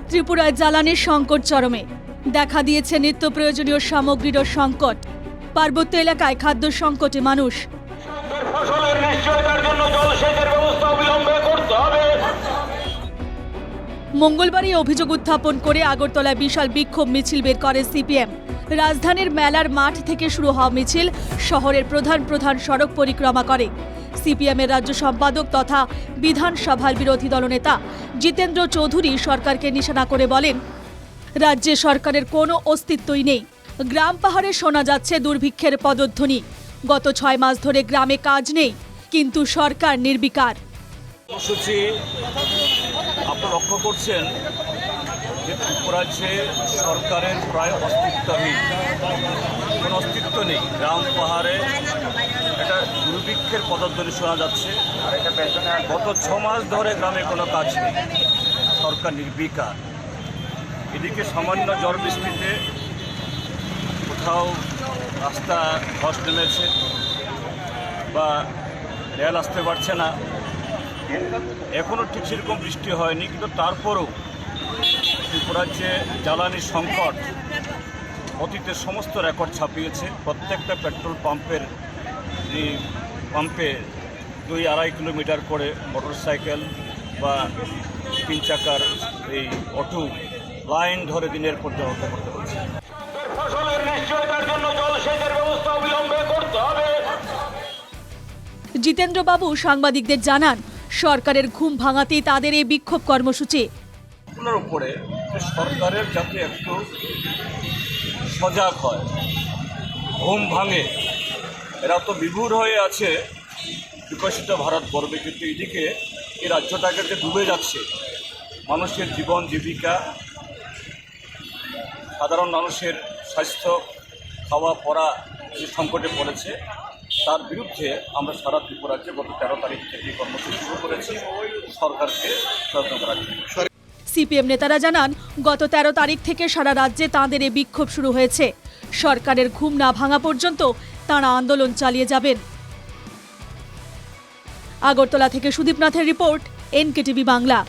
ত্রিপুরায় জ্বালানির সংকট চরমে, দেখা দিয়েছে নিত্য প্রয়োজনীয় সামগ্রীরও সংকট। পার্বত্য এলাকায় খাদ্য সংকটে মানুষ। ফসলের নিশ্চয়তার জন্য জলসেচের ব্যবস্থা অবিলম্বে করতে হবে। মঙ্গলবার এই অভিযোগ উত্থাপন করে আগরতলায় বিশাল বিক্ষোভ মিছিল বের করে সিপিএম। রাজধানীর মেলার মাঠ থেকে শুরু হওয়া মিছিল শহরের প্রধান প্রধান সড়ক পরিক্রমা করে। সিপিএমের রাজ্য সম্পাদক তথা বিধানসভার বিরোধী দলনেতা জিতেন্দ্র চৌধুরী সরকারকে নিশানা করে বলেন, রাজ্যে সরকারের কোনো অস্তিত্বই নেই। গ্রাম পাহাড়ে শোনা যাচ্ছে দুর্ভিক্ষের পদধ্বনি। গত 6 মাস ধরে গ্রামে কাজ নেই, কিন্তু সরকার নির্বিকার। কর্মসূচি আপনারা লক্ষ্য করছেন যে ত্রিপুরাজ্যে সরকারের প্রায় অস্তিত্বহীন, কোনো অস্তিত্ব নেই। গ্রাম পাহাড়ে একটা দুর্ভিক্ষের পদধ্বনি শোনা যাচ্ছে। গত 6 মাস ধরে গ্রামে কোনো কাজ নেই, সরকার নির্বিকার। এদিকে সামান্য ঝড় বৃষ্টিতে কোথাও রাস্তা ধস নেমেছে বা রেল আসতে পারছে না, এখনও ঠিক সেরকম বৃষ্টি হয়নি, কিন্তু তারপরেও ত্রিপুরাজ্যে জ্বালানির সংকট অতীতের সমস্ত রেকর্ড ছাপিয়েছে। প্রত্যেকটা পেট্রোল পাম্পে 2-2.5 কিলোমিটার করে মোটরসাইকেল বা 3 চাকার এই অটো লাইন ধরে দিনের পর দিন অপেক্ষা করতে হচ্ছে। ফসলের নিশ্চয়তার জন্য জলসেচের ব্যবস্থা অবিলম্বে করতে হবে। জিতেন্দ্রবাবু সাংবাদিকদের জানান, সরকারের ঘুম ভাঙাতেই তাদের এই বিক্ষোভ কর্মসূচি। এগুলোর উপরে সরকারের যাতে একটু সজাগ হয়, ঘুম ভাঙে। এরা তো বিভোর হয়ে আছে বিকশিত ভারত গর্বে, কিন্তু এদিকে এই রাজ্যটাকে যে ডুবে যাচ্ছে, মানুষের জীবন জীবিকা, সাধারণ মানুষের স্বাস্থ্য, খাওয়া পড়া যে সংকটে পড়েছে, তার বিরুদ্ধে আমরা সারা ত্রিপুরাজ্যে গত 13 তারিখ থেকে কর্মসূচি শুরু করেছি সরকারকে সচেতন করার জন্য। সিপিএম নেতারা জানান, গত 13 তারিখ থেকে সারা রাজ্যে তাঁদের এই বিক্ষোভ শুরু হয়েছে। সরকারের ঘুম না ভাঙা পর্যন্ত তাঁরা আন্দোলন চালিয়ে যাবেন। আগরতলা থেকে সুদীপ নাথের রিপোর্ট, NKTV বাংলা।